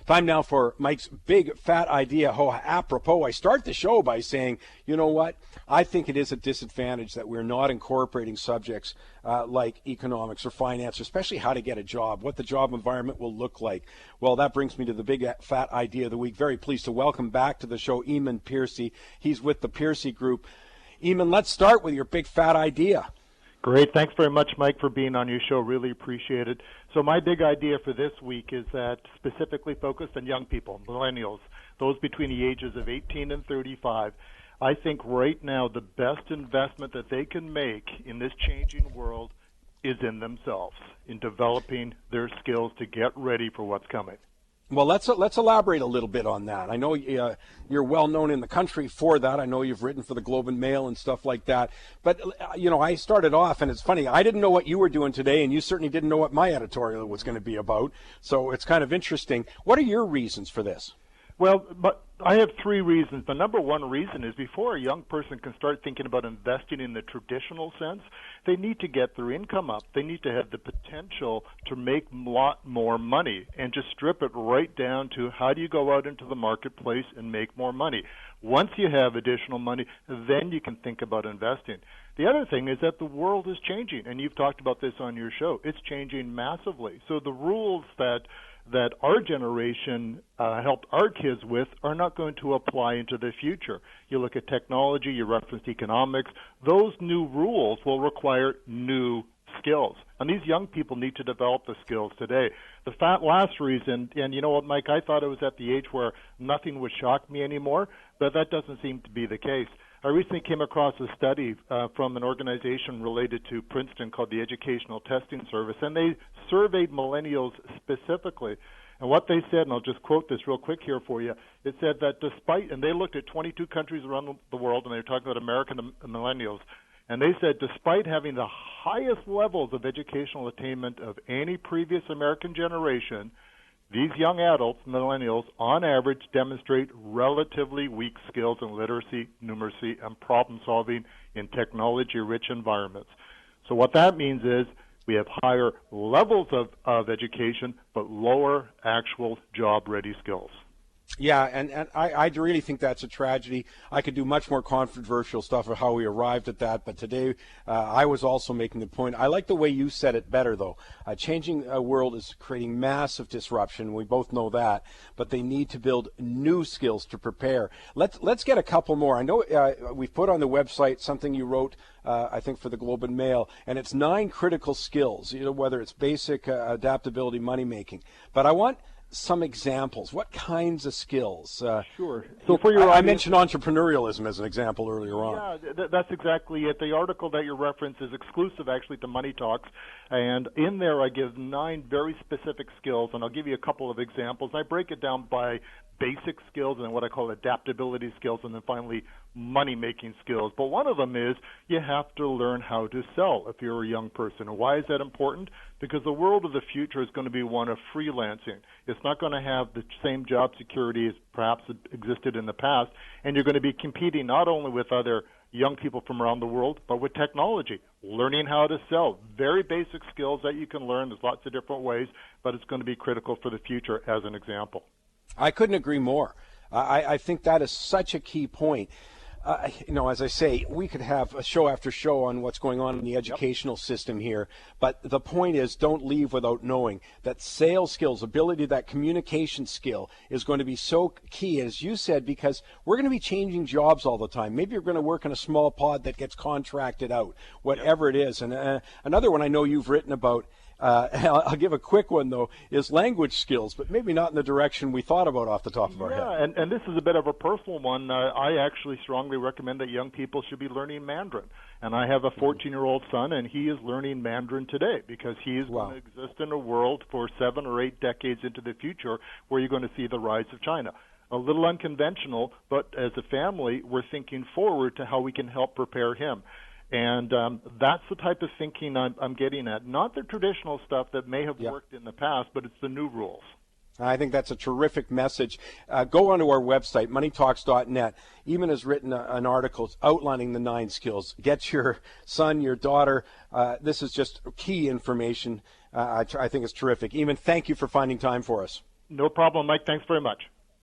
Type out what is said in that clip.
Time now for Mike's big fat idea. Oh, apropos, I start the show by saying, you know what? I think it is a disadvantage that we're not incorporating subjects like economics or finance, especially how to get a job, what the job environment will look like. Well, that brings me to the big fat idea of the week. Very pleased to welcome back to the show Eamonn Percy. He's with the Percy Group. Eamonn, let's start with your big fat idea. Great. Thanks very much, Mike, for being on your show. Really appreciate it. So my big idea for this week is that specifically focused on young people, millennials, those between the ages of 18 and 35. I think right now the best investment that they can make in this changing world is in themselves, in developing their skills to get ready for what's coming. Well, let's elaborate a little bit on that. I know you're well known in the country for that. I know you've written for the Globe and Mail and stuff like that. But, I started off, and it's funny, I didn't know what you were doing today, and you certainly didn't know what my editorial was going to be about. So it's kind of interesting. What are your reasons for this? Well, but I have three reasons. The number one reason is before a young person can start thinking about investing in the traditional sense, they need to get their income up. They need to have the potential to make a lot more money and just strip it right down to how do you go out into the marketplace and make more money. Once you have additional money, then you can think about investing. The other thing is that the world is changing, and you've talked about this on your show. It's changing massively. So the rules that our generation helped our kids with are not going to apply into the future. You look at technology, you referenced economics. Those new rules will require new skills. And these young people need to develop the skills today. The last reason, and you know what, Mike, I thought I was at the age where nothing would shock me anymore, but that doesn't seem to be the case. I recently came across a study from an organization related to Princeton called the Educational Testing Service, and they surveyed millennials specifically. And what they said, and I'll just quote this real quick here for you, it said that despite, and they looked at 22 countries around the world, and they were talking about American millennials, and they said despite having the highest levels of educational attainment of any previous American generation, these young adults, millennials, on average demonstrate relatively weak skills in literacy, numeracy, and problem-solving in technology-rich environments. So what that means is we have higher levels of education, but lower actual job-ready skills. Yeah, and I really think that's a tragedy. I could do much more controversial stuff of how we arrived at that, but today I was also making the point. I like the way you said it better, though. Changing a world is creating massive disruption. We both know that, but they need to build new skills to prepare. Let's get a couple more. I know we've put on the website something you wrote, I think, for the Globe and Mail, and it's 9 critical skills, whether it's basic adaptability, money making. But I want some examples. What kinds of skills? Sure. So for your I mentioned entrepreneurialism as an example earlier on. Yeah, that's exactly it. The article that you reference is exclusive, actually, to Money Talks, and in there I give 9 very specific skills, and I'll give you a couple of examples. I break it down by basic skills and what I call adaptability skills, and then finally money-making skills. But one of them is you have to learn how to sell if you're a young person. And why is that important? Because the world of the future is going to be one of freelancing. It's not going to have the same job security as perhaps existed in the past, and you're going to be competing not only with other young people from around the world, but with technology, learning how to sell. Very basic skills that you can learn. There's lots of different ways, but it's going to be critical for the future as an example. I couldn't agree more. I think that is such a key point. As I say, we could have a show after show on what's going on in the educational system here, but the point is don't leave without knowing that sales skills, ability, that communication skill is going to be so key, as you said, because we're going to be changing jobs all the time. Maybe you're going to work in a small pod that gets contracted out, whatever it is. And another one I know you've written about, I'll give a quick one, though, is language skills, but maybe not in the direction we thought about off the top of our head. Yeah, and this is a bit of a personal one. I actually strongly recommend that young people should be learning Mandarin. And I have a 14-year-old son, and he is learning Mandarin today because he is going to exist in a world for 7 or 8 decades into the future where you're going to see the rise of China. A little unconventional, but as a family, we're thinking forward to how we can help prepare him. And that's the type of thinking I'm getting at. Not the traditional stuff that may have worked in the past, but it's the new rules. I think that's a terrific message. Go onto our website, moneytalks.net. Eamonn has written an article outlining the 9 skills. Get your son, your daughter. This is just key information. I think it's terrific. Eamonn, thank you for finding time for us. No problem, Mike. Thanks very much.